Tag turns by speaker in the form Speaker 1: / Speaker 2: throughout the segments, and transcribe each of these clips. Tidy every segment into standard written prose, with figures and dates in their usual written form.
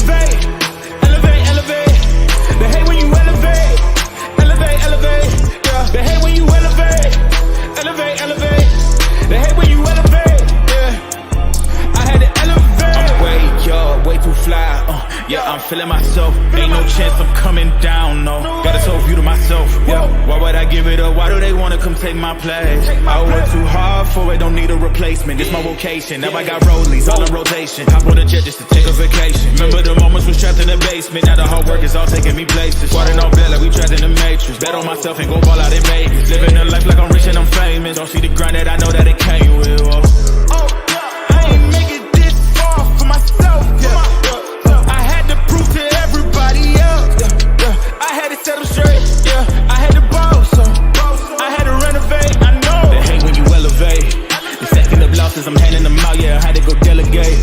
Speaker 1: elevate, elevate, elevate. They hate when you elevate, elevate, elevate. Yeah, they hate when you elevate, elevate, elevate. They hate when you elevate. Yeah, I had to elevate. I'm way up, way too fly. Yeah, I'm feeling myself. Ain't no chance I'm coming down, no. Got this whole view to myself, yeah. Why would I give it up? Why do they wanna come take my place? I work too hard for it, don't need a replacement. This my vocation, now I got rollies all in rotation. Hop on a jet just to take a vacation. Remember the moments was trapped in the basement. Now the hard work is all taking me places. Squatting on bed like we trapped in the matrix. Bet on myself and go ball out in Vegas. Living a life like I'm rich and I'm famous. Don't see the grind that I know that it came with. I ain't make it this far for myself, yeah. To everybody else, I had to set them straight, I had to boss, I had to renovate, I know. They hate when you elevate, they stacking up losses, I'm handing them out, I had to go delegate.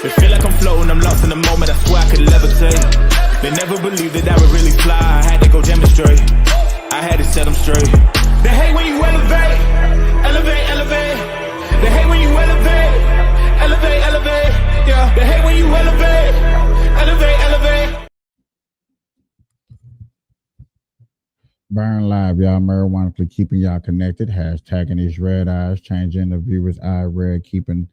Speaker 1: They feel like I'm floating, I'm lost in the moment, I swear I could levitate. They never believed that I would really fly, I had to go demonstrate, I had to set them straight. They hate when you elevate, elevate, elevate. They hate when you elevate, elevate, elevate. Yeah, they hate when you elevate, elevate, elevate.
Speaker 2: Burn Live, y'all. Marijuana keeping y'all connected. Hashtagging these red eyes, changing the viewers' eye red, keeping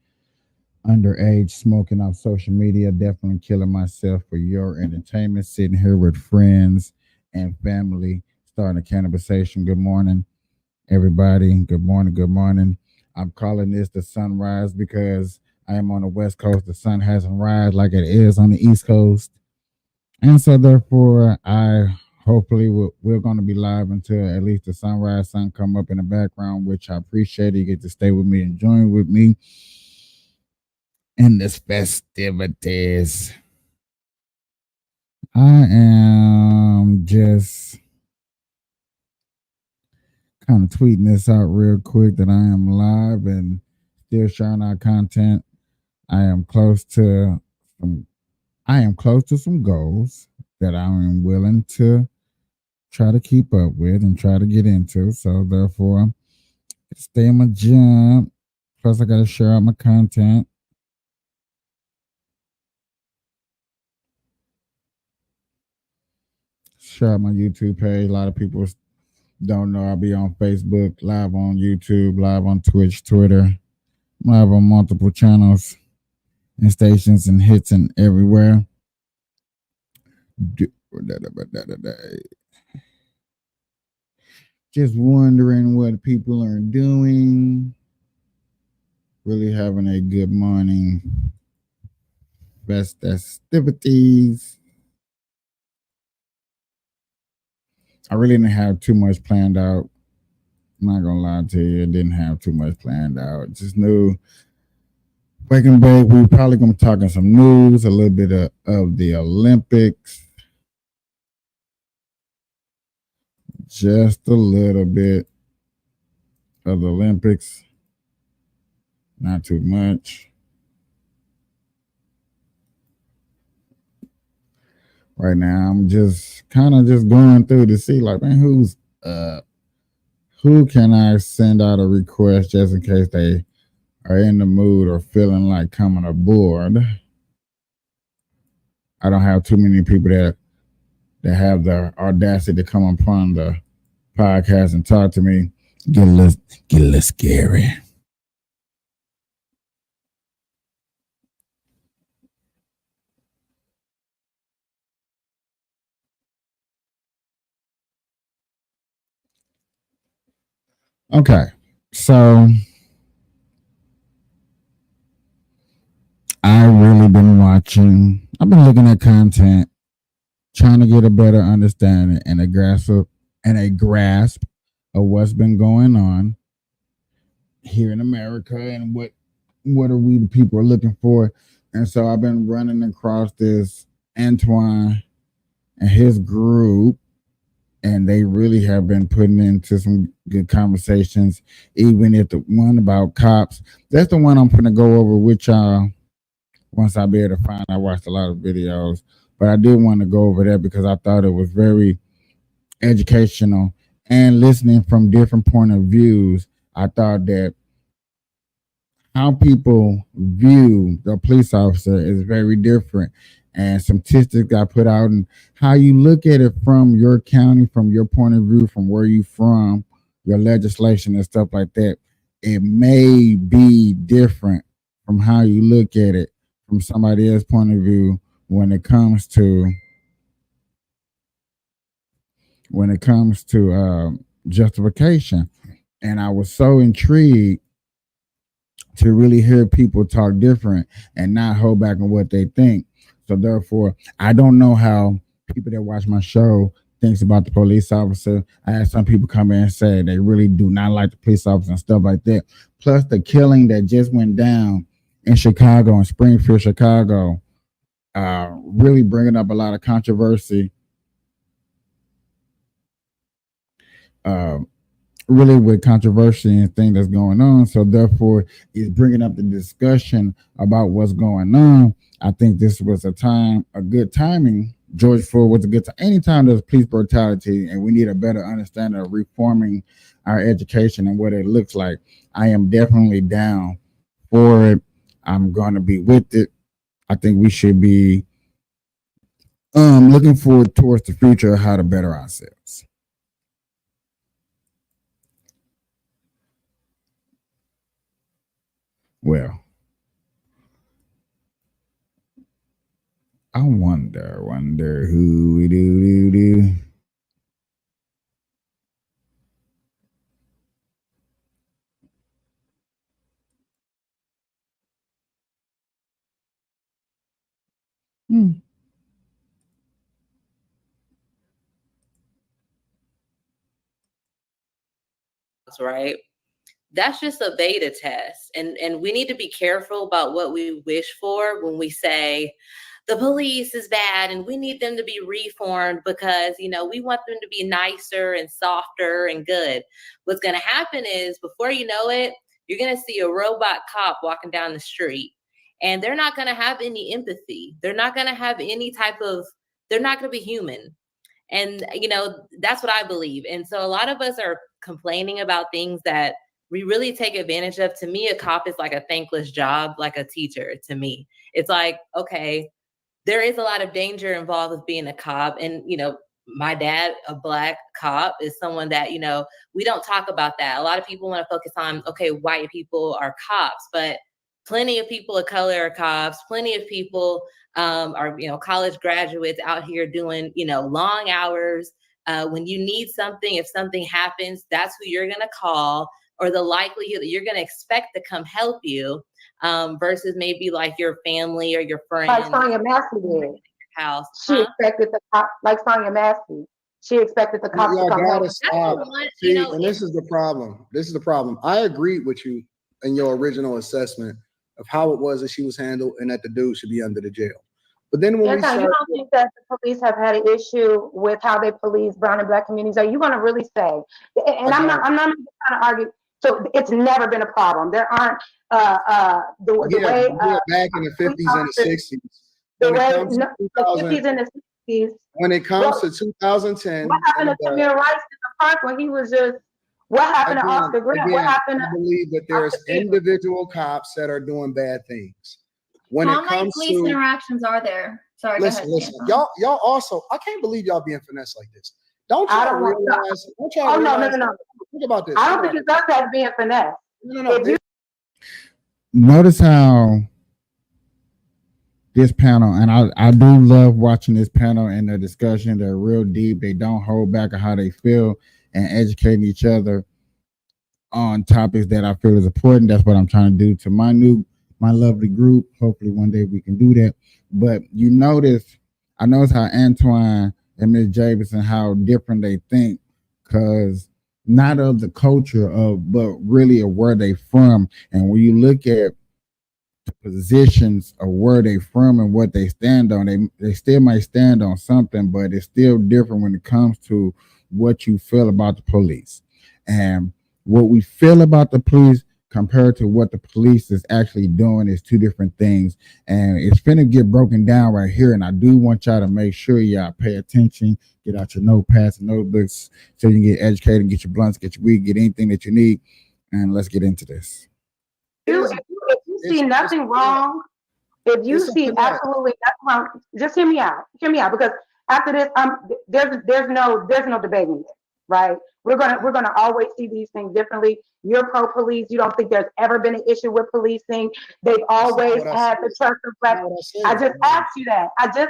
Speaker 2: underage smoking off social media. Definitely killing myself for your entertainment. Sitting here with friends and family, starting a cannabisation. Good morning, everybody. Good morning. Good morning. I'm calling this the sunrise because I am on the West Coast. The sun hasn't rise like it is on the East Coast. And so therefore, hopefully we're going to be live until at least the sunrise, sun come up in the background, which I appreciate. You get to stay with me and join with me in this festivities. I am just kind of tweeting this out real quick that I am live and still sharing our content. I am close to some goals that I am willing to try to keep up with and try to get into. So therefore, stay in my gym. Plus, I got to share out my content. Share out my YouTube page. A lot of people don't know I'll be on Facebook, live on YouTube, live on Twitch, Twitter, live on multiple channels and stations and hits and everywhere. Just wondering what people are doing. Really having a good morning. Festivities. I really didn't have too much planned out. I'm not gonna lie to you, I didn't have too much planned out. Just knew waking up, we were probably gonna be talking some news, a little bit of the Olympics. Just a little bit of the Olympics. Not too much. Right now, I'm just kind of just going through to see, like, man, who can I send out a request just in case they are in the mood or feeling like coming aboard. I don't have too many people that have the audacity to come upon the podcast and talk to me. Get a little scary. Okay, so I really been watching. I've been looking at content, trying to get a better understanding and a grasp of what's been going on here in America and what are we the people are looking for. And so I've been running across this Antoine and his group, and they really have been putting into some good conversations, even if the one about cops, that's the one I'm going to go over with y'all once I be able to find. I watched a lot of videos, but I did want to go over that because I thought it was very educational and listening from different point of views. I thought that how people view the police officer is very different. and some statistics got put out, and how you look at it from your county, from your point of view, from where you from, your legislation and stuff like that, it may be different from how you look at it from somebody else's point of view when it comes to justification. And I was so intrigued to really hear people talk different and not hold back on what they think. So therefore, I don't know how people that watch my show thinks about the police officer. I had some people come in and say they really do not like the police officer and stuff like that. Plus the killing that just went down in Chicago, in Springfield, Chicago, really bringing up a lot of controversy. Uh, Really with controversy and thing that's going on. So therefore, it's bringing up the discussion about what's going on. I think this was a good timing. George Floyd was a good time. Anytime there's police brutality and we need a better understanding of reforming our education and what it looks like, I am definitely down for it. I'm going to be with it. I think we should be looking forward towards the future of how to better ourselves. Well, I wonder who we do. Hmm.
Speaker 3: right? That's just a beta test. And we need to be careful about what we wish for when we say the police is bad and we need them to be reformed because, we want them to be nicer and softer and good. What's going to happen is before you know it, you're going to see a robot cop walking down the street and they're not going to have any empathy. They're not going to have any they're not going to be human. And, that's what I believe. And so a lot of us are complaining about things that we really take advantage of. To me, a cop is like a thankless job, like a teacher to me. It's like, okay, there is a lot of danger involved with being a cop. And, my dad, a Black cop, is someone that, we don't talk about that. A lot of people want to focus on, okay, white people are cops, but plenty of people of color are cops. Plenty of people are, college graduates out here doing, long hours. When you need something, if something happens, that's who you're going to call, or the likelihood that you're going to expect to come help you, versus maybe like your family or your friends.
Speaker 4: Like Sonya Massey did.
Speaker 3: House.
Speaker 4: She expected the cop, like Sonya Massey. She expected the cops to come help.
Speaker 5: See, and this is the problem. This is the problem. I agreed with you in your original assessment of how it was that she was handled and that the dude should be under the jail. But then when
Speaker 4: you don't think that the police have had an issue with how they police brown and Black communities? Are you going to really say? And I'm not trying to argue. So it's never been a problem. There aren't the way
Speaker 5: back in the 50s and the 60s.
Speaker 4: The 50s and the 60s.
Speaker 5: When it comes to 2010,
Speaker 4: what happened to Tamir Rice in the park when he was just? What happened to Oscar Grant? What happened?
Speaker 5: I believe that there's individual cops that are doing bad things. When
Speaker 6: How
Speaker 5: it comes
Speaker 6: many police interactions are there? Sorry,
Speaker 5: listen. Y'all also, I can't believe y'all being finessed like this. Don't y'all realize?
Speaker 4: No.
Speaker 5: Think about this.
Speaker 4: I don't think it's us that's being finessed.
Speaker 5: No.
Speaker 2: Notice how this panel, and I do love watching this panel and their discussion. They're real deep. They don't hold back on how they feel and educating each other on topics that I feel is important. That's what I'm trying to do to my lovely group. Hopefully one day we can do that. But I notice how Antoine and Miss Jameson, how different they think, because not of the culture but really of where they from. And when you look at the positions of where they from and what they stand on, they still might stand on something, but it's still different when it comes to what you feel about the police. And what we feel about the police compared to what the police is actually doing is two different things. And it's finna get broken down right here. And I do want y'all to make sure y'all pay attention, get out your notepads and notebooks so you can get educated, get your blunts, get your weed, get anything that you need. And let's get into this.
Speaker 4: If you see nothing wrong If you see absolutely, just hear me out. Hear me out, because after this, there's no debating this, right? We're gonna always see these things differently. You're pro police. You don't think there's ever been an issue with policing. They've always had the trust of black. I just asked you that. Anton.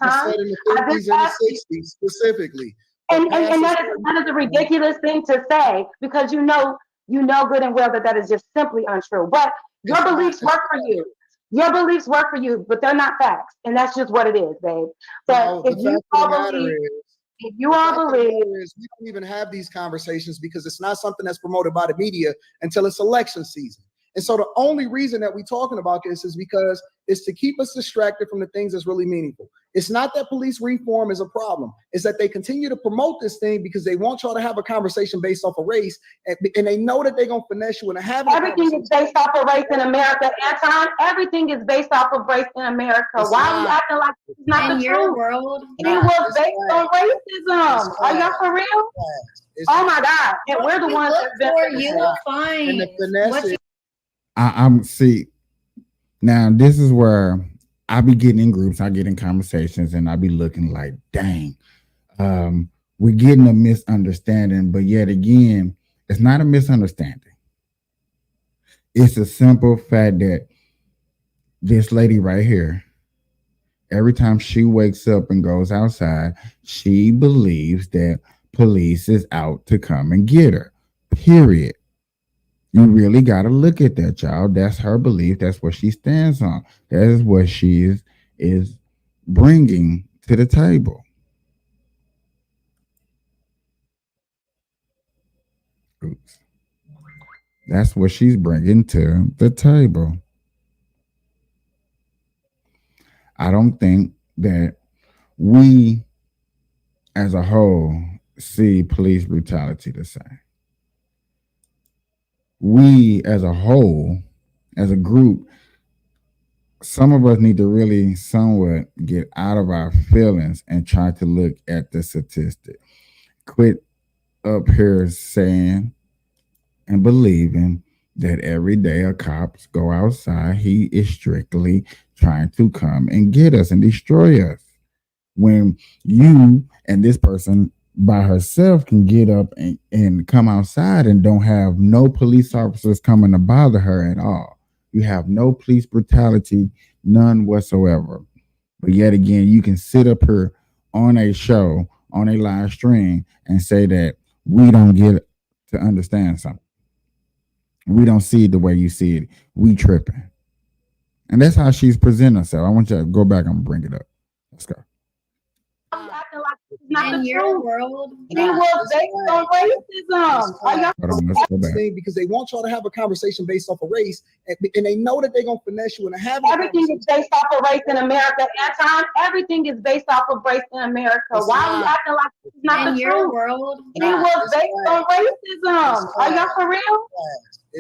Speaker 5: I said in the 50s and the 60s specifically.
Speaker 4: And that is a ridiculous thing to say, because you know good and well that is just simply untrue. But your beliefs work for you. Your beliefs work for you, but they're not facts, and that's just what it is, babe. But if you all believe, we
Speaker 5: don't even have these conversations because it's not something that's promoted by the media until it's election season. And so the only reason that we're talking about this is because it's to keep us distracted from the things that's really meaningful. It's not that police reform is a problem. It's that they continue to promote this thing because they want y'all to have a conversation based off of race, and they know that they're going to finesse you into having
Speaker 4: everything is based off of race in America, Anton. Everything is based off of race in America. Why are you acting like it's not the truth?
Speaker 6: World,
Speaker 4: it was based on racism. Are y'all for real? Oh my God. And we're the ones that's been.
Speaker 6: You will find
Speaker 2: I'm see now. This is where I be getting in groups, I get in conversations, and I be looking like, dang, we're getting a misunderstanding. But yet again, it's not a misunderstanding. It's a simple fact that this lady right here, every time she wakes up and goes outside, she believes that police is out to come and get her. Period. You really got to look at that, y'all. That's her belief. That's what she stands on. That is what she is bringing to the table. Oops. That's what she's bringing to the table. I don't think that we, as a whole, see police brutality the same. We as a whole, as a group, some of us need to really somewhat get out of our feelings and try to look at the statistic. Quit up here saying and believing that every day a cops go outside, he is strictly trying to come and get us and destroy us. When you and this person by herself can get up and come outside and don't have no police officers coming to bother her at all. You have no police brutality, none whatsoever. But yet again, you can sit up here on a show, on a live stream, and say that we don't get to understand something. We don't see it the way you see it. We tripping. And that's how she's presenting herself. I want you to go back and bring it up. Let's go.
Speaker 4: Not
Speaker 6: in
Speaker 4: the
Speaker 6: your
Speaker 4: truth.
Speaker 6: world,
Speaker 4: It was based on racism.
Speaker 2: Let's go back.
Speaker 5: Because they want y'all to have a conversation based off of race, and they know that they're going to finesse you into having
Speaker 4: everything is based off of race in America, Anton. Everything is based off of race in America. Why are you acting like it's not
Speaker 6: in
Speaker 4: the
Speaker 6: your
Speaker 4: truth?
Speaker 6: world,
Speaker 4: It was based on racism. Are y'all for real?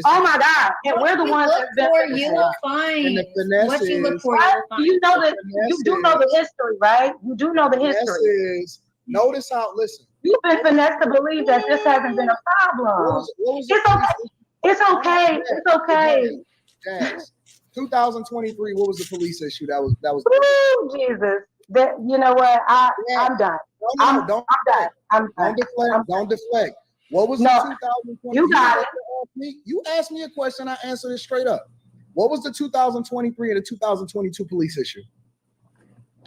Speaker 4: Oh my God. And we're the ones that's been.
Speaker 6: you will find what you look for.
Speaker 4: You know that you do know the history, right? You do know the history.
Speaker 5: Notice how, listen.
Speaker 4: You've been finessed to believe that this hasn't been a problem. It's okay. It's okay.
Speaker 5: Yes. 2023, what was the police issue that was
Speaker 4: Ooh, Jesus. That, you know what? I'm done. I'm done.
Speaker 5: Don't deflect. What was the 2020?
Speaker 4: You got it.
Speaker 5: You asked me a question, I answered it straight up. What was the 2023 and the 2022 police issue?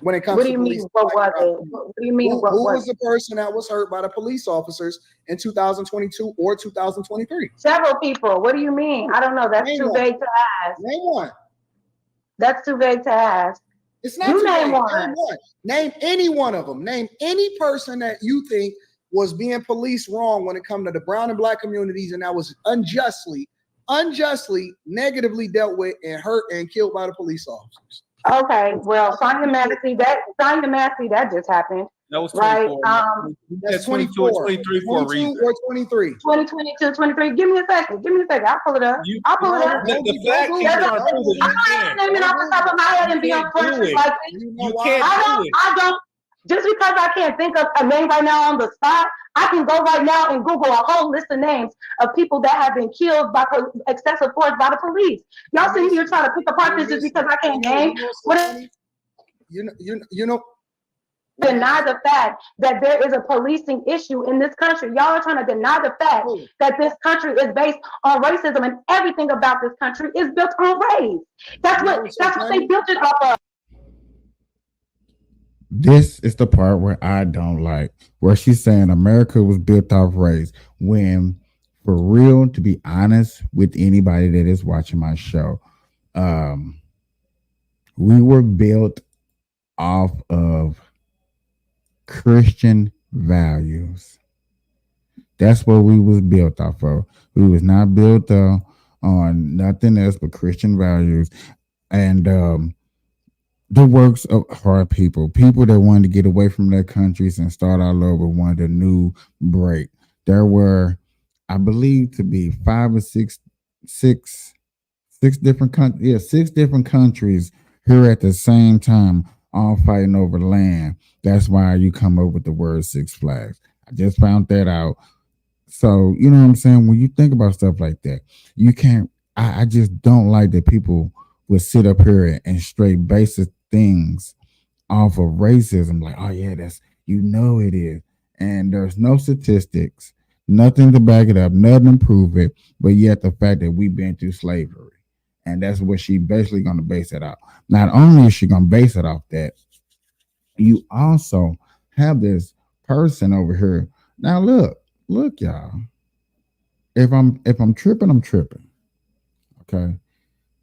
Speaker 5: When it comes to police,
Speaker 4: what was it? What do you mean?
Speaker 5: Who was the person that was hurt by the police officers in 2022 or 2023?
Speaker 4: Several people. What do you mean? I don't know. That's too vague to ask.
Speaker 5: Name one.
Speaker 4: That's too vague to ask.
Speaker 5: It's not too vague. Name one. Name any one of them. Name any person that you think was being policed wrong when it comes to the brown and black communities, and that was unjustly negatively dealt with and hurt and killed by the police officers.
Speaker 4: Okay, well, Sonya Massey, that just happened.
Speaker 7: That was
Speaker 4: 24.
Speaker 7: Right.
Speaker 5: That's 22 or 23 for a reason. 23.
Speaker 4: 2022, 23. Give me a second. I'll pull it up. I'll pull it up.
Speaker 7: The fact is,
Speaker 4: I'm not naming off the top of my head and be on punishment like this.
Speaker 7: You can't do it.
Speaker 4: I don't. Just because I can't think of a name right now on the spot, I can go right now and Google a whole list of names of people that have been killed by excessive force by the police. Y'all sitting here trying to pick apart this just because I can't name. What
Speaker 5: you know,
Speaker 4: deny the fact that there is a policing issue in this country. Y'all are trying to deny the fact that this country is based on racism and everything about this country is built on race. That's what they built it off of.
Speaker 2: This is the part where I don't like, where she's saying America was built off race. When, for real, to be honest with anybody that is watching my show, we were built off of Christian values. That's what we was built off of. We was not built on nothing else but Christian values. And the works of hard people that wanted to get away from their countries and start all over, wanted a new break. There were, I believe, to be six different countries. Yeah, 6 different countries here at the same time, all fighting over land. That's why you come up with the word Six Flags. I just found that out. So you know what I'm saying. When you think about stuff like that, you can't. I just don't like that people would sit up here and straight basic things off of racism, like, oh yeah, that's, you know, it is, and there's no statistics, nothing to back it up, nothing to prove it, but yet the fact that we've been through slavery, and that's what she basically going to base it off. Not only is she going to base it off that, you also have this person over here. Now look, y'all. If I'm tripping, I'm tripping. Okay,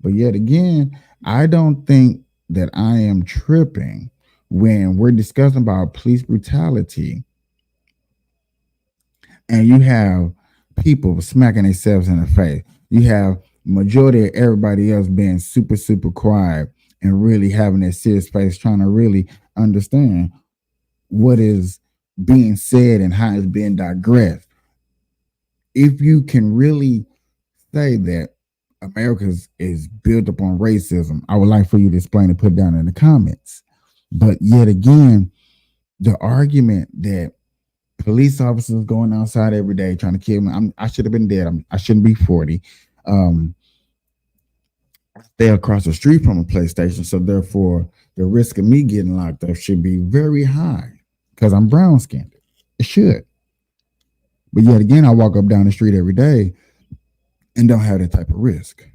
Speaker 2: but yet again, I don't think that I am tripping when we're discussing about police brutality and you have people smacking themselves in the face. You have majority of everybody else being super, super quiet and really having that serious face, trying to really understand what is being said and how it's being digressed. If you can really say that America is built upon racism, I would like for you to explain and put down in the comments. But yet again, the argument that police officers going outside every day trying to kill me, I should have been dead. I shouldn't be 40. Stay across the street from a police station, so therefore the risk of me getting locked up should be very high because I'm brown skinned. It should. But yet again, I walk up down the street every day and don't have that type of risk.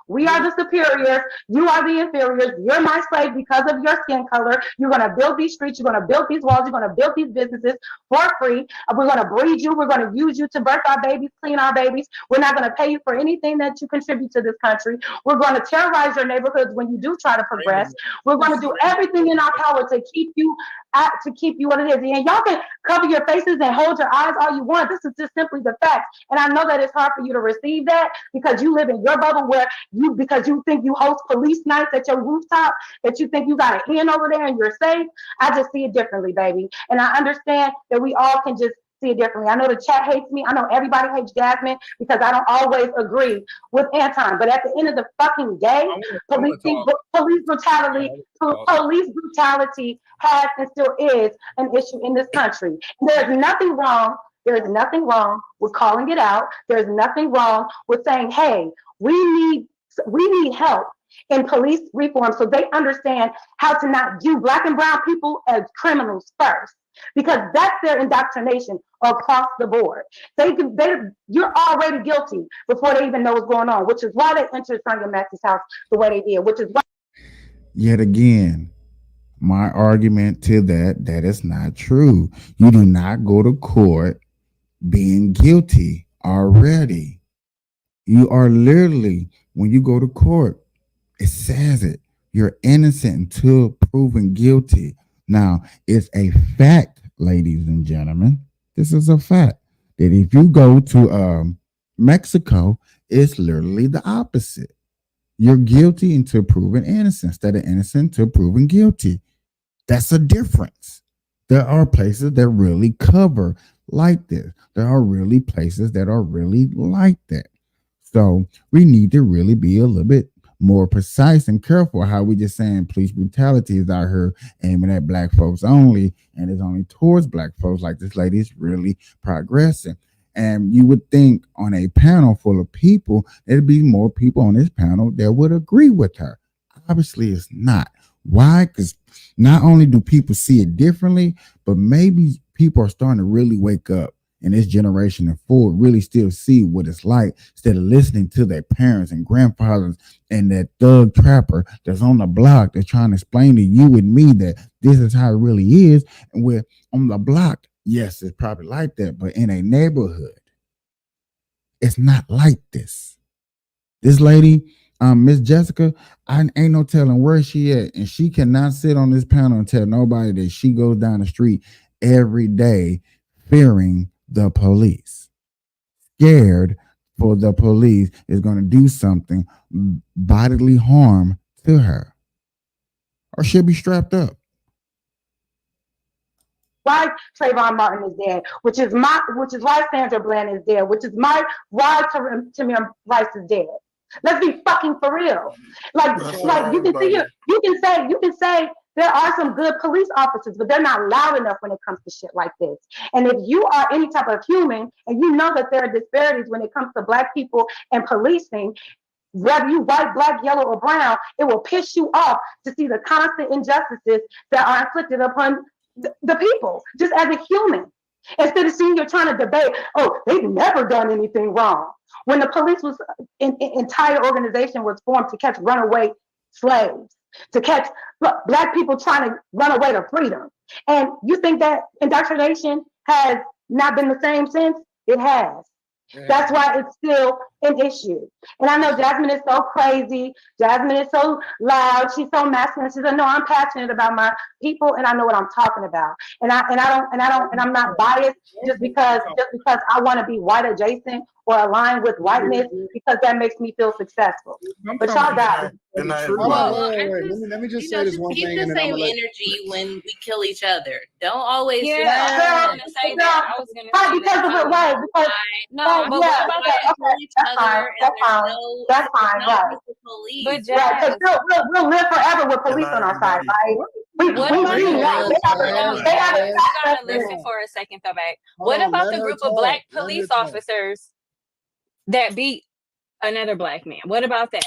Speaker 4: We are the superiors. You are the inferiors. You're my slave because of your skin color. You're going to build these streets. You're going to build these walls. You're going to build these businesses for free. We're going to breed you. We're going to use you to birth our babies, clean our babies. We're not going to pay you for anything that you contribute to this country. We're going to terrorize your neighborhoods when you do try to progress. We're going to do everything in our power to keep you what it is. And y'all can cover your faces and hold your eyes all you want. This is just simply the facts. And I know that it's hard for you to receive that because you live in your bubble where because you think you host police nights at your rooftop, that you think you got a hen over there and you're safe. I just see it differently, baby. And I understand that we all can just see it differently. I know the chat hates me. I know everybody hates Jasmine because I don't always agree with Anton. But at the end of the fucking day, police brutality has and still is an issue in this country. There's nothing wrong. There's nothing wrong with calling it out. There's nothing wrong with saying, hey, we need help in police reform so they understand how to not view Black and brown people as criminals first, because that's their indoctrination across the board. You're already guilty before they even know what's going on, which is why they entered Sonia Max's house the way they did, which is why.
Speaker 2: Yet again, my argument to that is not true. You do not go to court being guilty already. You are literally, when you go to court, it says it. You're innocent until proven guilty. Now, it's a fact, ladies and gentlemen. This is a fact that if you go to Mexico, it's literally the opposite. You're guilty until proven innocent instead of innocent until proven guilty. That's a difference. There are places that really cover like this. There are really places that are really like that. So we need to really be a little bit more precise and careful how we just saying police brutality is out here aiming at black folks only, and it's only towards black folks. Like this lady is really progressing. And you would think on a panel full of people, there'd be more people on this panel that would agree with her. Obviously, it's not. Why? Because not only do people see it differently, but maybe people are starting to really wake up in this generation and forward, really still see what it's like instead of listening to their parents and grandfathers and that thug trapper that's on the block that's trying to explain to you and me that this is how it really is. And we're on the block, yes, it's probably like that, but in a neighborhood, it's not like this. This lady, Miss Jessica, I ain't no telling where she at, and she cannot sit on this panel and tell nobody that she goes down the street every day fearing the police, scared for the police is going to do something bodily harm to her, or she'll be strapped up.
Speaker 4: Why Trayvon Martin is dead, which is why Sandra Bland is dead, which is why Tamir Rice is dead. Let's be fucking for real. Like you can see, you can say there are some good police officers, but they're not loud enough when it comes to shit like this. And if you are any type of human and you know that there are disparities when it comes to black people and policing, whether you white, black, yellow, or brown, it will piss you off to see the constant injustices that are inflicted upon the people, just as a human. Instead of seeing you're trying to debate, oh, they've never done anything wrong. When the police was, entire organization was formed to catch runaway slaves, to catch black people trying to run away to freedom. And you think that indoctrination has not been the same since? It has. Yeah. That's why it's still an issue. And I know Jasmine is so crazy. Jasmine is so loud. She's so masculine. She said, "No, I'm passionate about my people, and I know what I'm talking about. And I'm not biased just because I want to be white adjacent or aligned with whiteness because that makes me feel successful." But y'all got it.
Speaker 5: Let me just say this one thing.
Speaker 3: Keep the same energy when we kill each other. Don't always.
Speaker 7: I was gonna say that. I was gonna say
Speaker 4: because
Speaker 7: that.
Speaker 4: of it, right? Because
Speaker 7: no, but what about that?
Speaker 4: That's fine, right?
Speaker 7: But Jazz,
Speaker 4: we'll live forever with police on our side, right? We
Speaker 7: gotta listen for a second, though, back. What about the group of black police officers that beat another black man? What about that?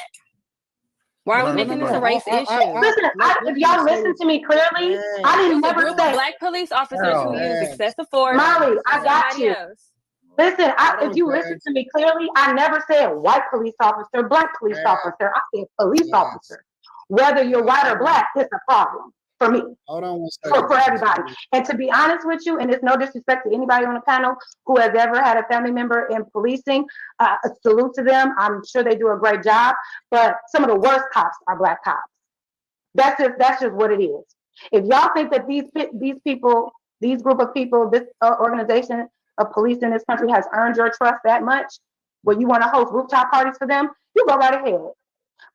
Speaker 7: Why are we making this a race issue?
Speaker 4: Listen, if y'all listen to me clearly, I didn't never say
Speaker 7: black police officers who use excessive force.
Speaker 4: Molly, I got you. Listen, if you listen to me clearly, I never said white police officer, black police officer. I said police officer. Whether you're white or black, it's a problem for me.
Speaker 5: Hold on one
Speaker 4: second. For everybody. And to be honest with you, and it's no disrespect to anybody on the panel who has ever had a family member in policing, a salute to them. I'm sure they do a great job, but some of the worst cops are black cops. That's just what it is. If y'all think that these people, these group of people, this organization of police in this country has earned your trust that much, where you want to host rooftop parties for them, you go right ahead.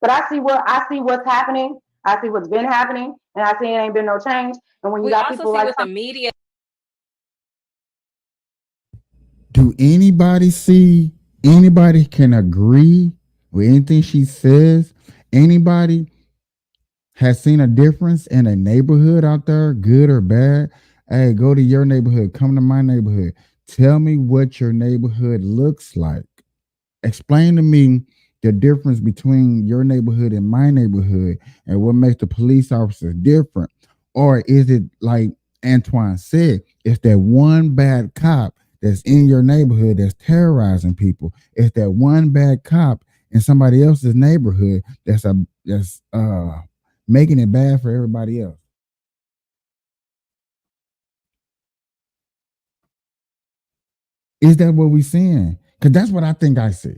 Speaker 4: But I see what's happening. I see what's been happening, and I see it ain't been no change. And when you got people like
Speaker 7: with the media,
Speaker 2: do anybody can agree with anything she says? Anybody has seen a difference in a neighborhood out there, good or bad? Hey, go to your neighborhood. Come to my neighborhood. Tell me what your neighborhood looks like. Explain to me the difference between your neighborhood and my neighborhood and what makes the police officers different. Or is it like Antoine said, it's that one bad cop that's in your neighborhood that's terrorizing people. It's that one bad cop in somebody else's neighborhood that's making it bad for everybody else. Is that what we're seeing? Because that's what I think I see.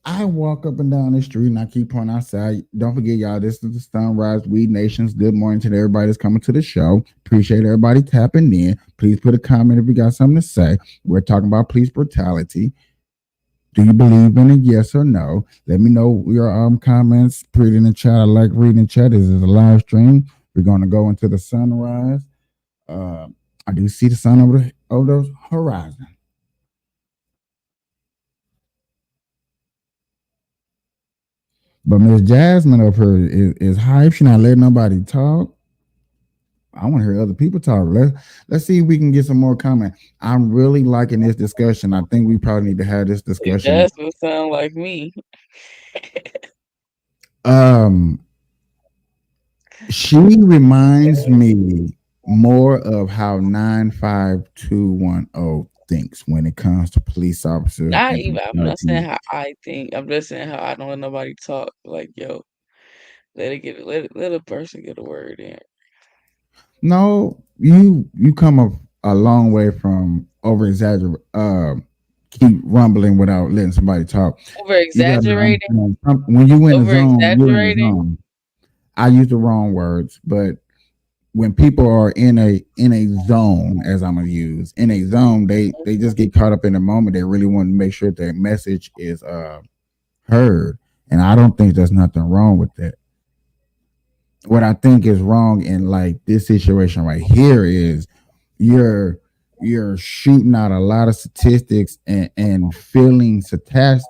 Speaker 2: I walk up and down the street and I keep pointing outside. Don't forget, y'all, this is the Sunrise Weed Nations. Good morning to everybody that's coming to the show. Appreciate everybody tapping in. Please put a comment if you got something to say. We're talking about police brutality. Do you believe in it? Yes or no? Let me know your comments. Put it in the chat. I like reading the chat. This is a live stream. We're going to go into the sunrise. I do see the sun over the horizon. But Miss Jasmine up here is hype. She not letting nobody talk. I want to hear other people talk. Let's see if we can get some more comment. I'm really liking this discussion. I think we probably need to have this discussion.
Speaker 8: Jasmine sound like me.
Speaker 2: She reminds me more of how 95210 thinks when it comes to police officers.
Speaker 8: Not even. I'm not saying how I think. I'm just saying how I don't let nobody talk. Like, yo, let a person get a word in.
Speaker 2: No, you come a long way from over exaggerate. Keep rumbling without letting somebody talk.
Speaker 8: Over exaggerating.
Speaker 2: When you in the zone, you're in the zone. I use the wrong words, but when people are in a zone, as I'm gonna use in a zone, they just get caught up in the moment. They really want to make sure their message is heard, and I don't think there's nothing wrong with that. What I think is wrong in like this situation right here is you're shooting out a lot of statistics and feeling statistics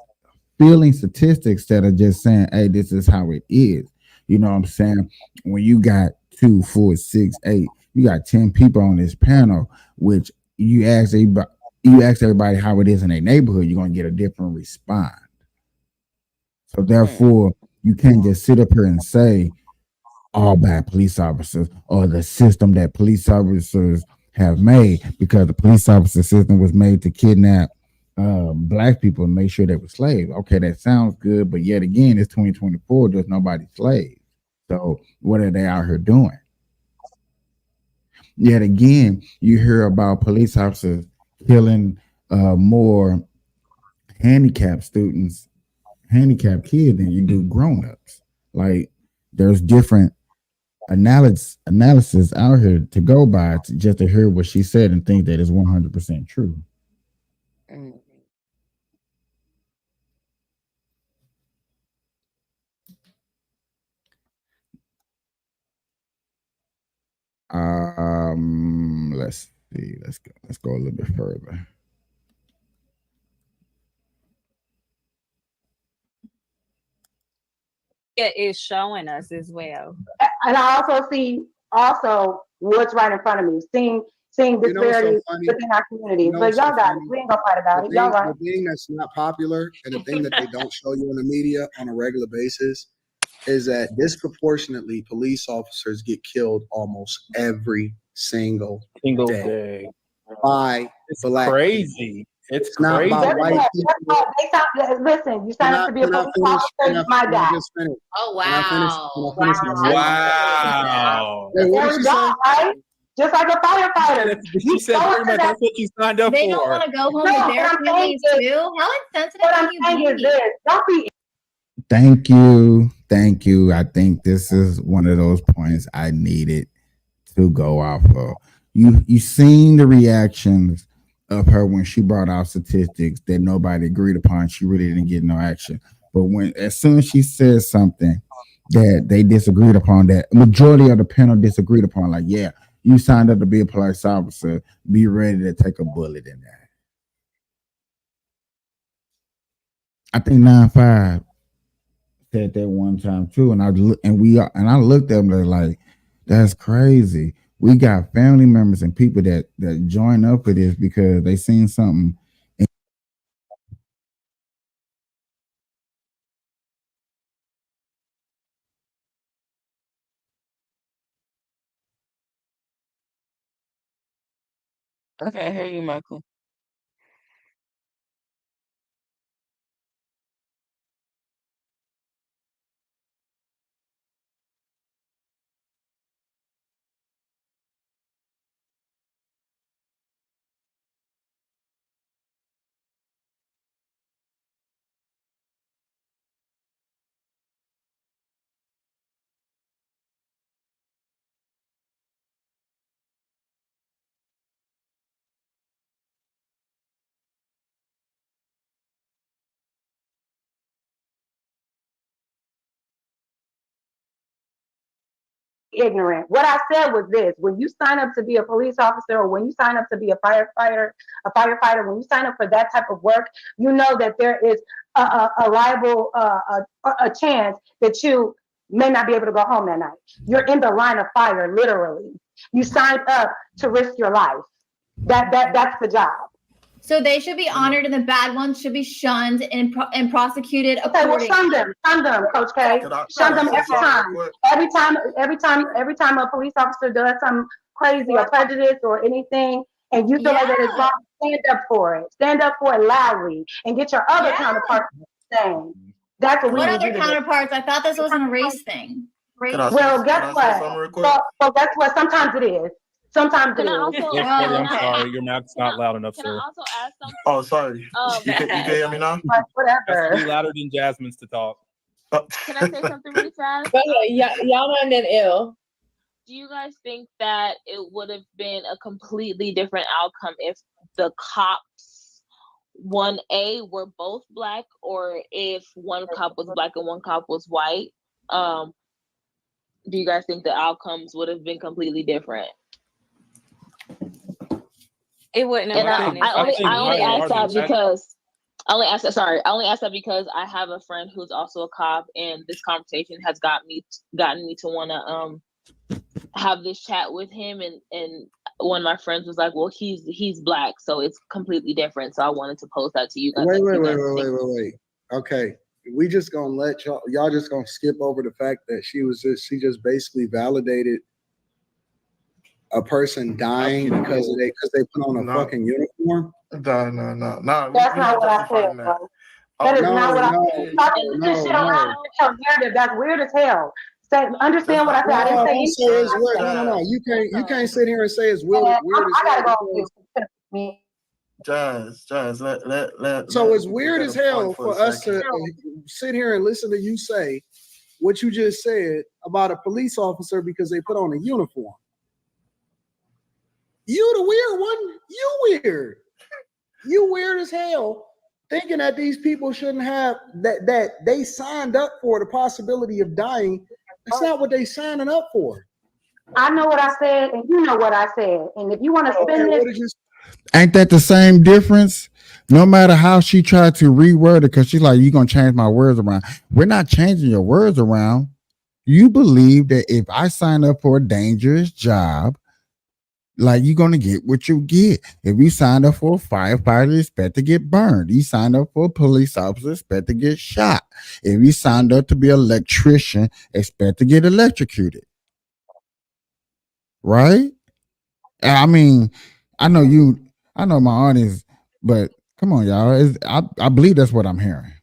Speaker 2: that are just saying, hey, this is how it is. You know what I'm saying? When you got 2, 4, 6, 8, you got 10 people on this panel, which you ask everybody how it is in a neighborhood, you're gonna get a different response. So therefore, you can't just sit up here and say all bad police officers or the system that police officers have made, because the police officer system was made to kidnap black people and make sure they were slaves. Okay, that sounds good, but yet again, it's 2024. There's nobody slave. So what are they out here doing? Yet again, you hear about police officers killing more handicapped students, handicapped kids than you do grown-ups. Like there's different analysis out here to go by just to hear what she said and think that is 100% true. Let's see. Let's go a little bit further.
Speaker 7: It is showing us as well.
Speaker 4: And I also see what's right in front of me, seeing disparities within our community. But y'all got it. We ain't gonna fight about it. Y'all right.
Speaker 5: The thing that's not popular and the thing that they don't show you in the media on a regular basis is that disproportionately police officers get killed almost every single day by black
Speaker 9: crazy
Speaker 5: people.
Speaker 9: It's
Speaker 5: not
Speaker 9: crazy.
Speaker 5: about white people.
Speaker 4: Listen, you sign up to be a police officer, you might die.
Speaker 3: Oh wow!
Speaker 9: Wow!
Speaker 4: There we go, right? Just like a firefighter.
Speaker 9: She said pretty much that's what you signed up for.
Speaker 6: They don't want to go home with their families too. How insensitive
Speaker 4: can you be? Don't be.
Speaker 2: Thank you. I think this is one of those points I needed to go off of. You seen the reactions of her when she brought out statistics that nobody agreed upon. She really didn't get no action. But as soon as she says something that they disagreed upon, that majority of the panel disagreed upon, like, yeah, you signed up to be a police officer, be ready to take a bullet in that. I think 9-5 said that one time too, and I looked at them like, that's crazy. We got family members and people that join up with this because they seen something.
Speaker 8: I can't hear you, Michael.
Speaker 4: Ignorant. What I said was this: when you sign up to be a police officer, or when you sign up to be a firefighter, when you sign up for that type of work, you know that there is a liable a chance that you may not be able to go home that night. You're in the line of fire, literally. You signed up to risk your life. That's the job.
Speaker 6: So they should be honored, and the bad ones should be shunned and prosecuted accordingly.
Speaker 4: Well, shun them, Coach K. Shun them every time a police officer does something crazy or prejudice or anything, and you feel like that is wrong, stand up for it. Stand up for it loudly, and get your other counterparts saying. That's what we need
Speaker 6: other counterparts? I thought this wasn't a race thing.
Speaker 4: Well, guess what? Well, guess what? Sometimes it is. Sometimes it is.
Speaker 9: I'm sorry, your mouth's not loud enough,
Speaker 10: Can
Speaker 9: sir.
Speaker 10: I also ask something?
Speaker 11: Oh, sorry. You can hear me now?
Speaker 4: Whatever.
Speaker 9: Be louder than Jasmine's to talk.
Speaker 10: Can I say something really fast?
Speaker 7: Y'all done been ill.
Speaker 10: Do you guys think that it would have been a completely different outcome if the cops 1A were both black, or if one cop was black and one cop was white? Do you guys think the outcomes would have been completely different?
Speaker 7: It wouldn't have.
Speaker 10: And I only asked that because I only asked that because I have a friend who's also a cop, and this conversation has gotten me to want to have this chat with him, and one of my friends was like, well, he's black, so it's completely different. So I wanted to pose that to you guys.
Speaker 5: Wait. Okay. We just gonna let y'all just gonna skip over the fact that she just basically validated a person dying because they put on a fucking uniform.
Speaker 11: No.
Speaker 4: That's not what I said, bro. That is not what I said. That's weird as hell. Understand what I said. I didn't say anything.
Speaker 5: No. You can't sit here and say it's weird as hell.
Speaker 4: I gotta go.
Speaker 11: Jazz, let.
Speaker 5: So it's weird as hell for us to sit here and listen to you say what you just said about a police officer because they put on a uniform. You the weird one. You weird. You weird as hell. Thinking that these people shouldn't have that they signed up for the possibility of dying. That's not what they signing up for.
Speaker 4: I know what I said, and you know what I said. And if you want to spin this,
Speaker 2: ain't that the same difference? No matter how she tried to reword it, because she's like, you're gonna change my words around. We're not changing your words around. You believe that if I sign up for a dangerous job, like you're gonna get what you get. If you signed up for a firefighter, you expect to get burned. You signed up for a police officer, expect to get shot. If you signed up to be an electrician, expect to get electrocuted. Right? I mean, I know my audience, but come on, y'all. I believe that's what I'm hearing.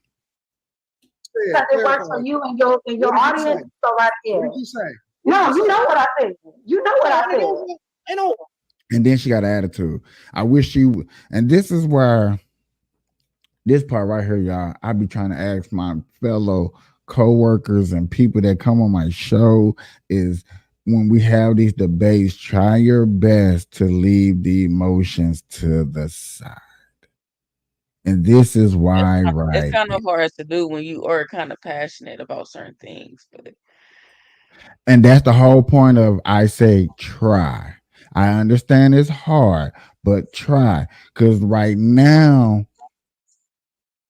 Speaker 4: Because it works for you and your audience. So right here.
Speaker 5: What did you say?
Speaker 4: No, you know what I said. You know what I said.
Speaker 2: And then she got an attitude. I wish you, and this is where this part right here, y'all, I be trying to ask my fellow co-workers and people that come on my show is when we have these debates, try your best to leave the emotions to the side. And this is why,
Speaker 8: it's kind of hard to do when you are kind of passionate about certain things.
Speaker 2: And that's the whole point of I say try. I understand it's hard, but try. Because right now,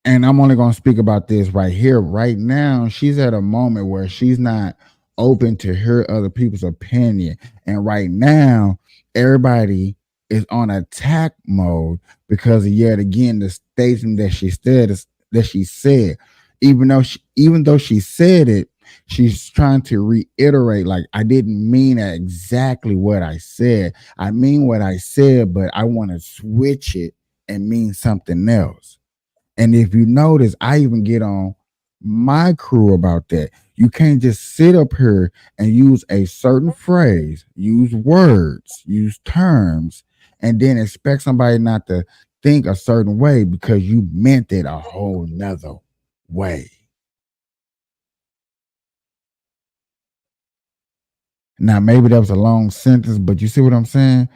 Speaker 2: and I'm only going to speak about this right here. Right now, she's at a moment where she's not open to hear other people's opinion. And right now, everybody is on attack mode because of, yet again, the statement that she said. Even though she said it, she's trying to reiterate, like, I didn't mean exactly what I said. I mean what I said, but I want to switch it and mean something else. And if you notice, I even get on my crew about that. You can't just sit up here and use a certain phrase, use words, use terms, and then expect somebody not to think a certain way because you meant it a whole nother way. Now, maybe that was a long sentence, but you see what I'm saying?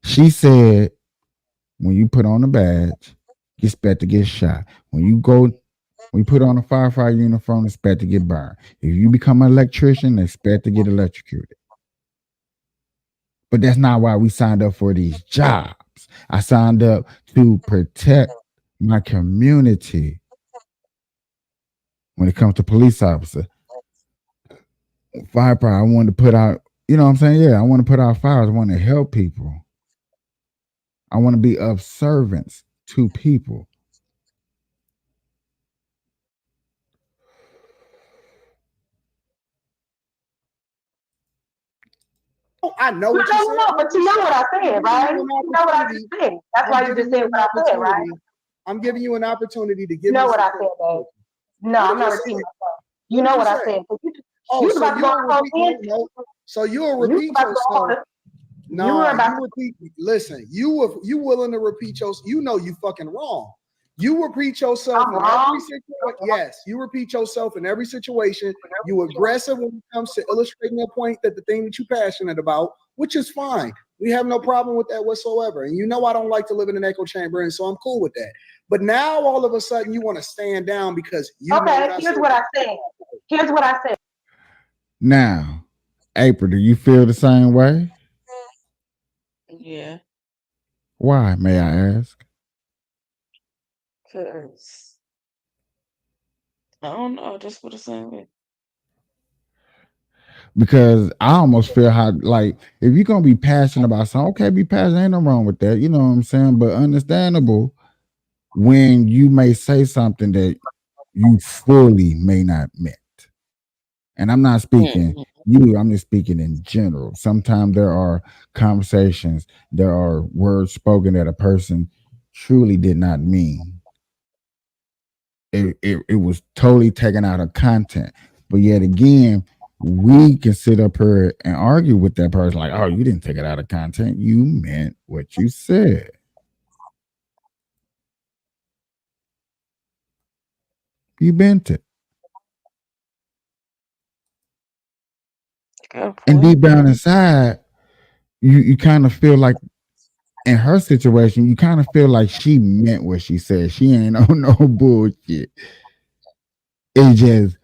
Speaker 2: She said, when you put on a badge, you expect to get shot. When you put on a firefighter uniform, expect to get burned. If you become an electrician, expect to get electrocuted. But that's not why we signed up for these jobs. I signed up to protect my community. when it comes to police officer. Firepower, I wanted to put out, you know what I'm saying? Yeah, I want to put out fires. I want to help people. I want to be of servants to people.
Speaker 5: I know what you said.
Speaker 4: No, but you know what I said, right? You know what I just said. That's why you just said what I said, right?
Speaker 5: I'm giving you an opportunity to give
Speaker 4: You know what I said, babe. No, I'm not repeating myself. You know what I said.
Speaker 5: Oh, so you'll repeat yourself. No, you repeat. Listen, you willing to repeat yourself? You know you fucking wrong. You repeat yourself in every situation. Yes, you repeat yourself in every situation. You aggressive when it comes to illustrating a point that the thing that you're passionate about, which is fine. We have no problem with that whatsoever. And you know I don't like to live in an echo chamber, and so I'm cool with that. But now all of a sudden you want to stand down because you know
Speaker 4: here's what I said. Here's what I said.
Speaker 2: Now, April, do you feel the same way?
Speaker 8: Yeah.
Speaker 2: Why, may I ask?
Speaker 8: Cause I don't know, just for the same way.
Speaker 2: Because I almost feel how, like, if you're gonna be passionate about something, okay, be passionate, ain't no wrong with that, you know what I'm saying? But understandable when you may say something that you fully may not meant. And I'm not speaking you, I'm just speaking in general. Sometimes there are conversations, there are words spoken that a person truly did not mean. It was totally taken out of content. But yet again, we can sit up here and argue with that person like, oh, you didn't take it out of content. You meant what you said. You meant it. And deep down inside, you kind of feel like in her situation, you kind of feel like she meant what she said. She ain't on no bullshit. It's just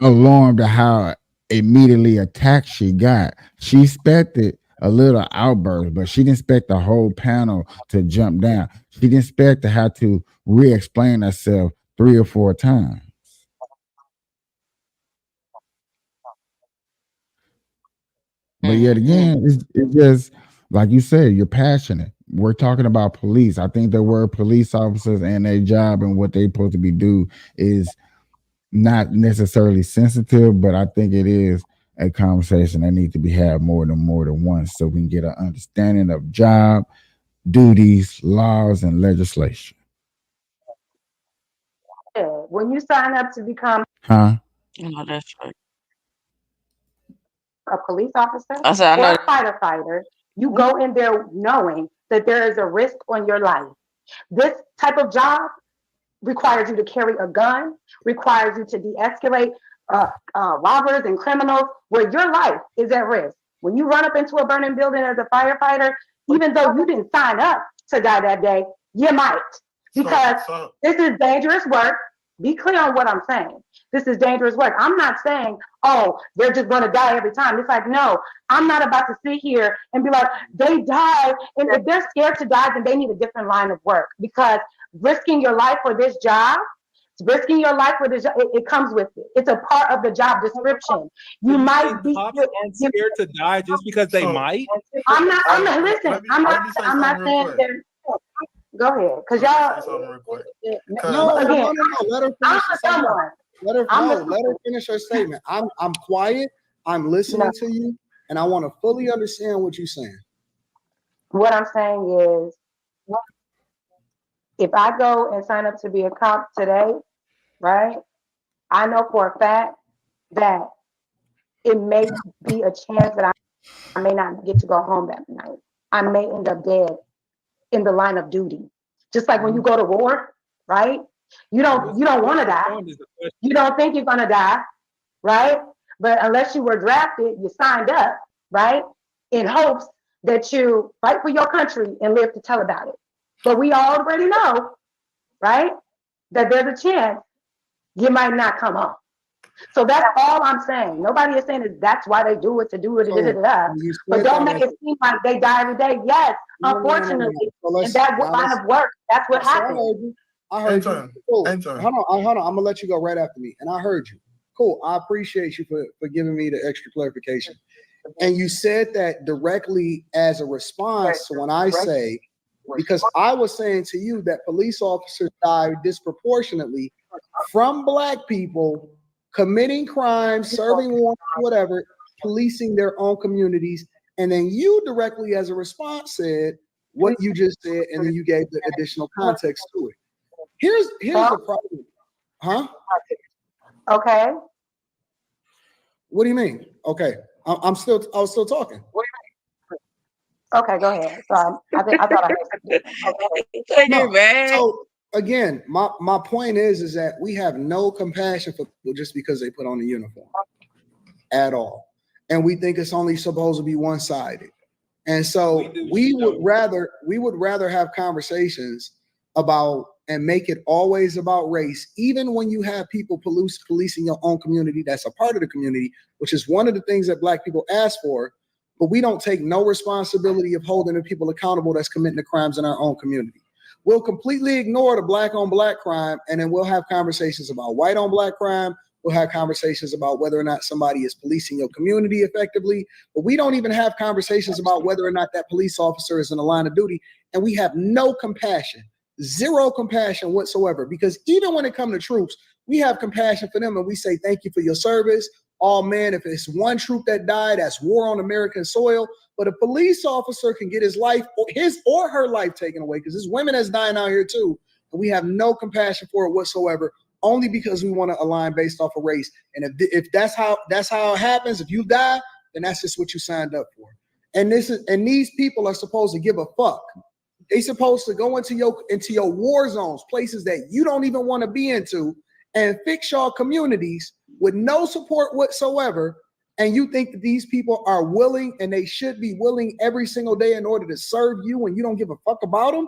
Speaker 2: alarmed at how immediately attacked she got. She expected a little outburst, but she didn't expect the whole panel to jump down. She didn't expect to have to re-explain herself 3 or 4 times. But yet again, it's just like you said, you're passionate. We're talking about police. I think the word police officers and their job and what they're supposed to be do is not necessarily sensitive, but I think it is a conversation that needs to be had more than once so we can get an understanding of job, duties, laws, and legislation.
Speaker 4: When you sign up to become
Speaker 8: No, that's right.
Speaker 4: a police officer
Speaker 8: I
Speaker 4: or
Speaker 8: know.
Speaker 4: a firefighter, you go in there knowing that there is a risk on your life. This type of job requires you to carry a gun, requires you to de-escalate robbers and criminals where your life is at risk. When you run up into a burning building as a firefighter, even though you didn't sign up to die that day, you might. Because this is dangerous work. Be clear on what I'm saying. This is dangerous work. I'm not saying, oh, they're just going to die every time. It's like, no, I'm not about to sit here and be like, they died. And if they're scared to die, then they need a different line of work. Because risking your life for this job, risking your life for this job, it comes with it. It's a part of the job description. You might be
Speaker 9: scared to die just because they might.
Speaker 4: I'm not saying that. Go ahead, because y'all.
Speaker 5: No, let her finish her statement. Let her finish her statement. I'm quiet. I'm listening to you, and I want to fully understand what you're saying.
Speaker 4: What I'm saying is, if I go and sign up to be a cop today, right? I know for a fact that it may be a chance that I may not get to go home that night. I may end up dead in the line of duty. Just like when you go to war, right? You don't want to die. You don't think you're gonna die, right? But unless you were drafted, you signed up, right? In hopes that you fight for your country and live to tell about it. But we already know, right, that there's a chance you might not come home. So that's all I'm saying. Nobody is saying that that's why they do it, to do it. But don't make it seem like they die every day. Yes, unfortunately, in that line of work, that's what happens.
Speaker 5: I heard you. Cool. Hold on. I'm gonna let you go right after me. And I heard you. Cool. I appreciate you for giving me the extra clarification. And you said that directly as a response to when I say, because I was saying to you that police officers die disproportionately from Black people committing crimes, serving warrants, whatever, policing their own communities. And then you directly as a response said what you just said, and then you gave the additional context to it. Here's the problem. Huh?
Speaker 4: Okay.
Speaker 5: What do you mean? Okay. I was still talking. What do you
Speaker 4: mean? Okay, go ahead. Sorry. I thought I heard
Speaker 5: something. No. So again, my point is that we have no compassion for people just because they put on a uniform at all. And we think it's only supposed to be one-sided. And so we would rather have conversations about and make it always about race, even when you have people policing your own community that's a part of the community, which is one of the things that Black people ask for, but we don't take no responsibility of holding the people accountable that's committing the crimes in our own community. We'll completely ignore the Black on Black crime, and then we'll have conversations about white on Black crime. We'll have conversations about whether or not somebody is policing your community effectively, but we don't even have conversations about whether or not that police officer is in the line of duty, and we have no compassion. Zero compassion whatsoever, because even when it comes to troops, we have compassion for them and we say, thank you for your service. Oh man, if it's one troop that died, that's war on American soil. But a police officer can get his or her life taken away, because there's women that's dying out here too. And we have no compassion for it whatsoever, only because we want to align based off of race. And if that's how it happens, if you die, then that's just what you signed up for. And these people are supposed to give a fuck. They supposed to go into your war zones, places that you don't even want to be into, and fix your communities with no support whatsoever. And you think that these people are willing, and they should be willing every single day in order to serve you, and you don't give a fuck about them?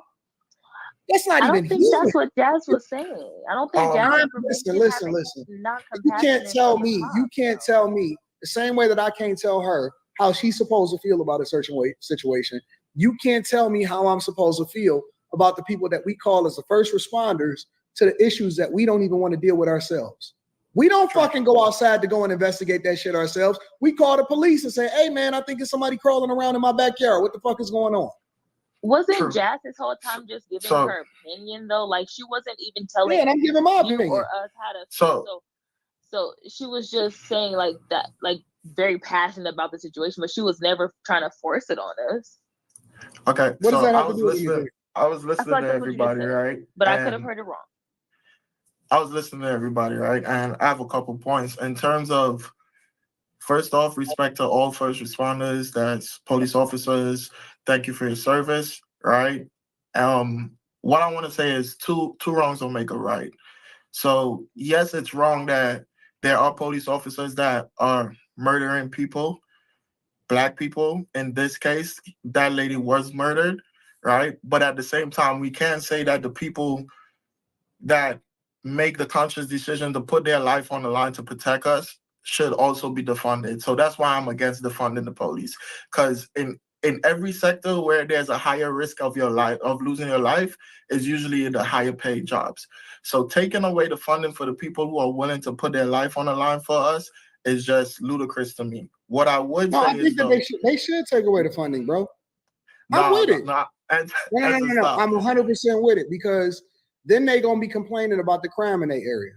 Speaker 5: That's not even. I don't think
Speaker 10: that's what Jazz was saying. I don't think Jazz.
Speaker 5: Listen. You can't tell me the same way that I can't tell her how she's supposed to feel about a certain situation. You can't tell me how I'm supposed to feel about the people that we call as the first responders to the issues that we don't even want to deal with ourselves. We don't fucking go outside to go and investigate that shit ourselves. We call the police and say, hey man, I think there's somebody crawling around in my backyard. What the fuck is going on?
Speaker 10: Wasn't Jazz this whole time just giving her opinion though? Like she wasn't even telling
Speaker 5: and I'm giving my opinion.
Speaker 10: Or us how to feel. So she was just saying like that, like very passionate about the situation, but she was never trying to force it on us.
Speaker 11: Okay,
Speaker 5: what does that have to do with anything?
Speaker 11: I was listening to everybody, right?
Speaker 10: But I could have heard it wrong.
Speaker 11: I was listening to everybody, right? And I have a couple points in terms of, first off, respect to all first responders, that's police officers. Thank you for your service, right? What I want to say is two wrongs don't make a right. So yes, it's wrong that there are police officers that are murdering people. Black people. In this case, that lady was murdered, right? But at the same time, we can't say that the people that make the conscious decision to put their life on the line to protect us should also be defunded. So that's why I'm against defunding the police. Because in every sector where there's a higher risk of losing your life is usually in the higher paid jobs. So taking away the funding for the people who are willing to put their life on the line for us is just ludicrous to me. What I would say
Speaker 5: I think that they should take away the funding, bro. I'm with it. No. I'm 100% with it, because then they're gonna be complaining about the crime in their area.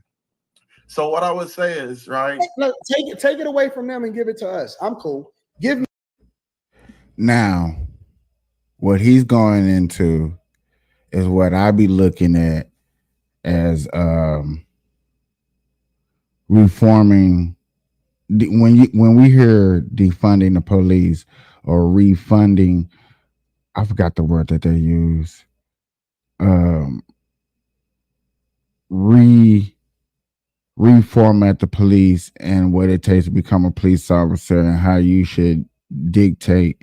Speaker 11: So what I would say is, right?
Speaker 5: Look, take it away from them and give it to us. I'm cool. Give me.
Speaker 2: Now, what he's going into is what I be looking at as reforming. When we hear defunding the police or refunding, I forgot the word that they use. Reformat the police and what it takes to become a police officer, and how you should dictate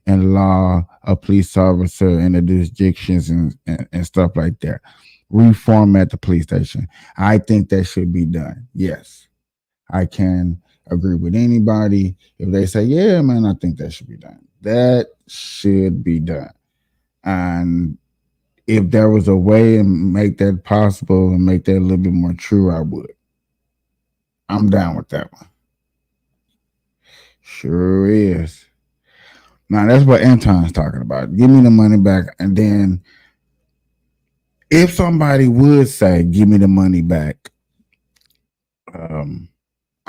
Speaker 2: and law a police officer and the jurisdictions and stuff like that. Reformat the police station. I think that should be done. Yes, I can agree with anybody if they say, yeah, man, I think that should be done. That should be done. And if there was a way and make that possible and make that a little bit more true, I would. I'm down with that one. Sure is. Now that's what Anton's talking about. Give me the money back, and then if somebody would say, "Give me the money back," I'm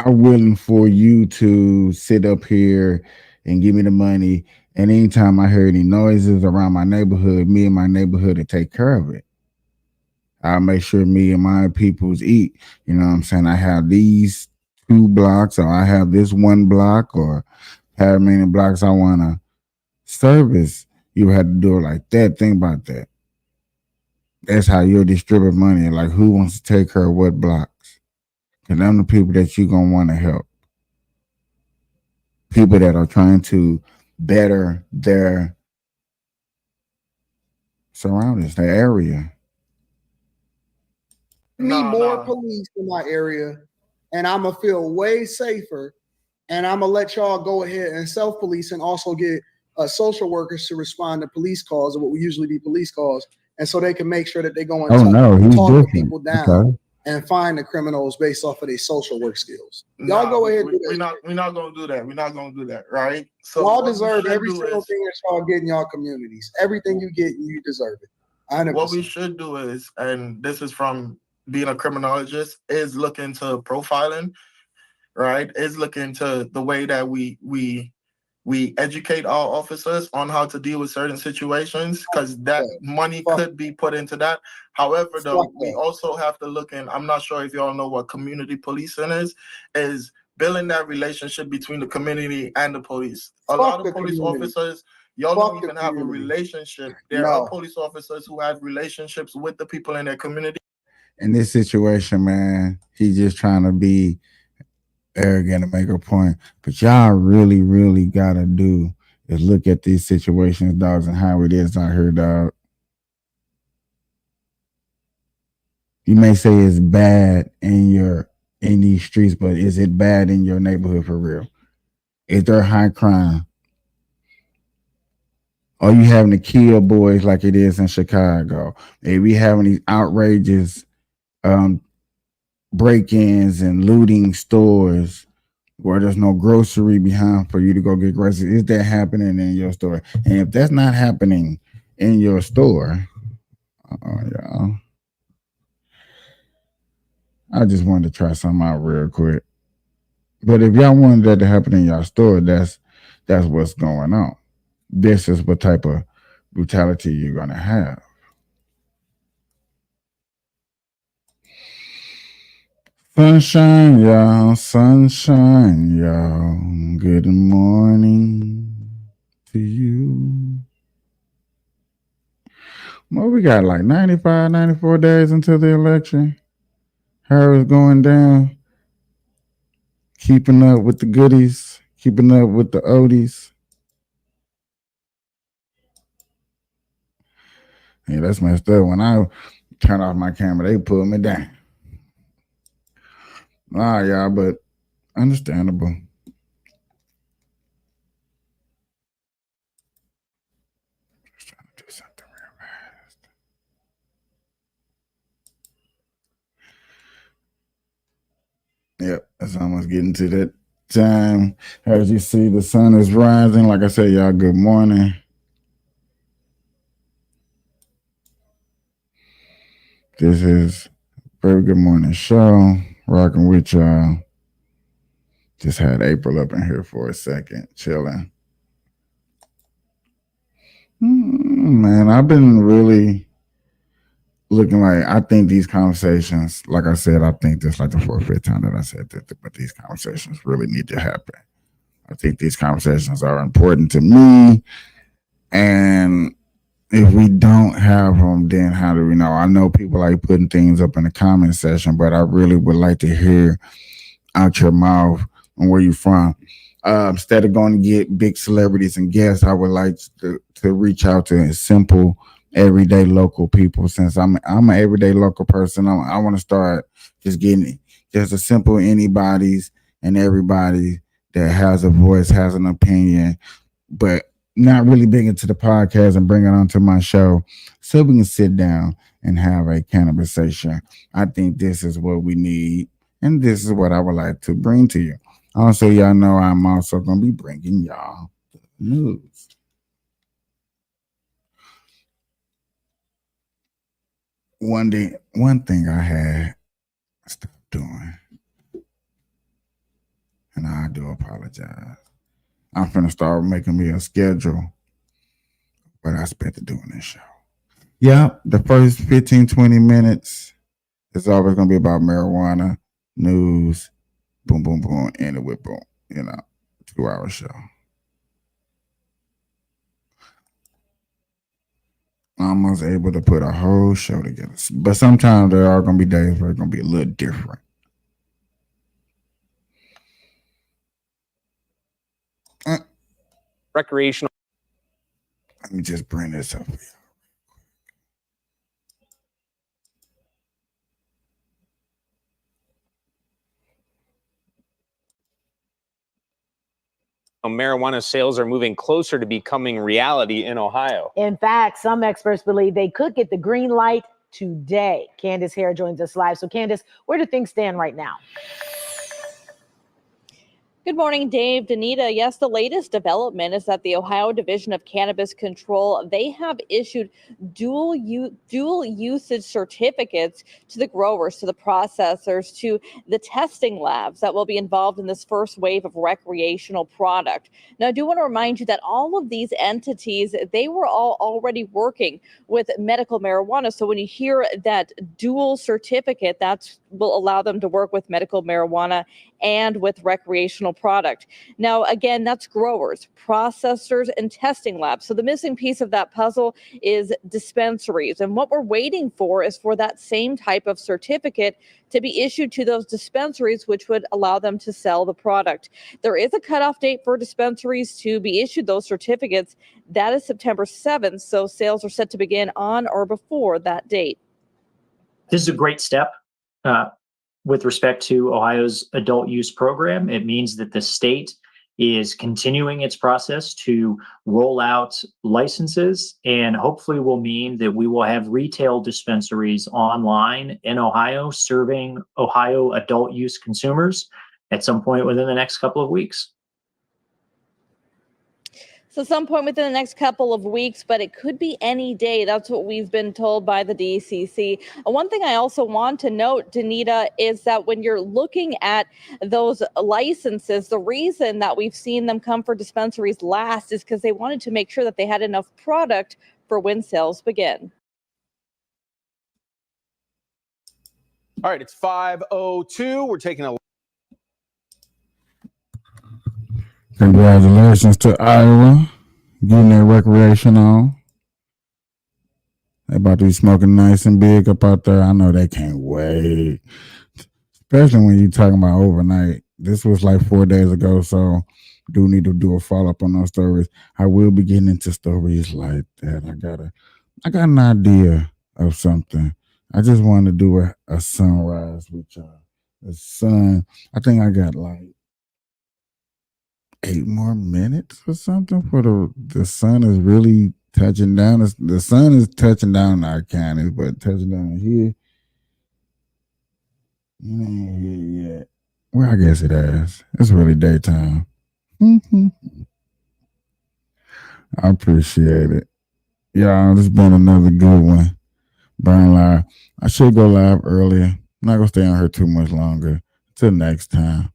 Speaker 2: willing for you to sit up here and give me the money. And anytime I hear any noises around my neighborhood, me and my neighborhood to take care of it. I'll make sure me and my peoples eat. You know what I'm saying? I have these 2 blocks, or I have this 1 block, or however many blocks I want to service. You have to do it like that. Think about that. That's how you'll distribute money. Like, who wants to take care of what blocks? Because them the people that you're going to want to help. People that are trying to better their surroundings, their area.
Speaker 5: Need more police in my area, and I'm gonna feel way safer. And I'm gonna let y'all go ahead and self-police, and also get social workers to respond to police calls, or what would usually be police calls, and so they can make sure that they go and talk the people down and find the criminals based off of their social work skills. Y'all go ahead.
Speaker 11: We're not gonna do that. We're not gonna do that, right? So
Speaker 5: y'all deserve every single thing that y'all get in y'all communities. Everything you get, you deserve it. 100%.
Speaker 11: What we should do is, and this is from being a criminologist, is look into profiling, right? Is look into the way that we educate our officers on how to deal with certain situations, because that money could be put into that. However, though, we also have to look in, I'm not sure if y'all know what community policing is building that relationship between the community and the police. A lot of police officers, y'all don't even have a relationship. There are police officers who have relationships with the people in their community.
Speaker 2: In this situation, man, he's just trying to be arrogant to make a point. But y'all really, really gotta do is look at these situations, dogs, and how it is out here, dog. You may say it's bad in these streets, but is it bad in your neighborhood for real? Is there high crime? Are you having to kill boys like it is in Chicago? Are we having these outrageous break-ins and looting stores where there's no grocery behind for you to go get groceries? Is that happening in your store? And if that's not happening in your store, y'all, I just wanted to try something out real quick. But if y'all wanted that to happen in your store, that's what's going on. This is what type of brutality you're gonna have. Sunshine, y'all. Sunshine, y'all. Good morning to you. Well, we got like 95, 94 days until the election. How is going down? Keeping up with the goodies. Keeping up with the oldies. Yeah, that's messed up. When I turn off my camera, they pull me down. Nah, y'all, but understandable. Just trying to do something real fast. Yep, it's almost getting to that time. As you see, the sun is rising. Like I said, y'all, good morning. This is Very Good Morning Show. Rocking with y'all. Just had April up in here for a second, chilling. Man, I've been really looking like, I think these conversations, like I said, I think this like the 4th or 5th time that I said that, but these conversations really need to happen. I think these conversations are important to me. And if we don't have them, then how do we know? I know people like putting things up in the comment section, but I really would like to hear out your mouth and where you from. Instead of going to get big celebrities and guests, I would like to reach out to simple, everyday local people. Since I'm an everyday local person, I want to start just getting just a simple anybody's and everybody that has a voice, has an opinion, but not really big into the podcast and bring it onto my show so we can sit down and have a conversation. I think this is what we need, and this is what I would like to bring to you. Also, y'all know I'm also going to be bringing y'all the news. One thing I had stopped doing, and I do apologize. I'm finna start making me a schedule, but I spent to doing this show. Yeah, the first 15, 20 minutes is always gonna be about marijuana, news, boom, boom, boom, end it with boom. 2-hour show. I'm almost able to put a whole show together. But sometimes there are gonna be days where it's gonna be a little different.
Speaker 12: Recreational.
Speaker 2: Let me just bring this up here.
Speaker 12: Marijuana sales are moving closer to becoming reality in Ohio.
Speaker 13: In fact, some experts believe they could get the green light today. Candace Hare joins us live. So Candace, where do things stand right now?
Speaker 14: Good morning, Dave, Danita. Yes, the latest development is that the Ohio Division of Cannabis Control, they have issued dual usage certificates to the growers, to the processors, to the testing labs that will be involved in this first wave of recreational product. Now, I do want to remind you that all of these entities, they were all already working with medical marijuana. So when you hear that dual certificate, that will allow them to work with medical marijuana and with recreational product. Now, again, that's growers, processors, and testing labs. So the missing piece of that puzzle is dispensaries. And what we're waiting for is for that same type of certificate to be issued to those dispensaries, which would allow them to sell the product. There is a cutoff date for dispensaries to be issued those certificates. That is September 7th. So sales are set to begin on or before that date.
Speaker 15: This is a great step. With respect to Ohio's adult use program, it means that the state is continuing its process to roll out licenses, and hopefully will mean that we will have retail dispensaries online in Ohio serving Ohio adult use consumers at some point within the next couple of weeks.
Speaker 14: So some point within the next couple of weeks, but it could be any day. That's what we've been told by the DCC. One thing I also want to note, Danita, is that when you're looking at those licenses, the reason that we've seen them come for dispensaries last is because they wanted to make sure that they had enough product for when sales begin.
Speaker 12: All right, it's 5:02. We're taking a
Speaker 2: Congratulations to Iowa getting their recreation on. They about to be smoking nice and big up out there. I know they can't wait. Especially when you're talking about overnight. This was like 4 days ago, so do need to do a follow-up on those stories. I will be getting into stories like that. I got an idea of something. I just wanted to do a sunrise with y'all. The sun. I think I got like 8 more minutes or something for the sun is really touching down. The sun is touching down in our counties, but touching down here, it ain't here yet. Well, I guess it has. It's really daytime. I appreciate it. Y'all, this has been another good one. Burn Live. I should go live earlier. I'm not going to stay on here too much longer. Till next time.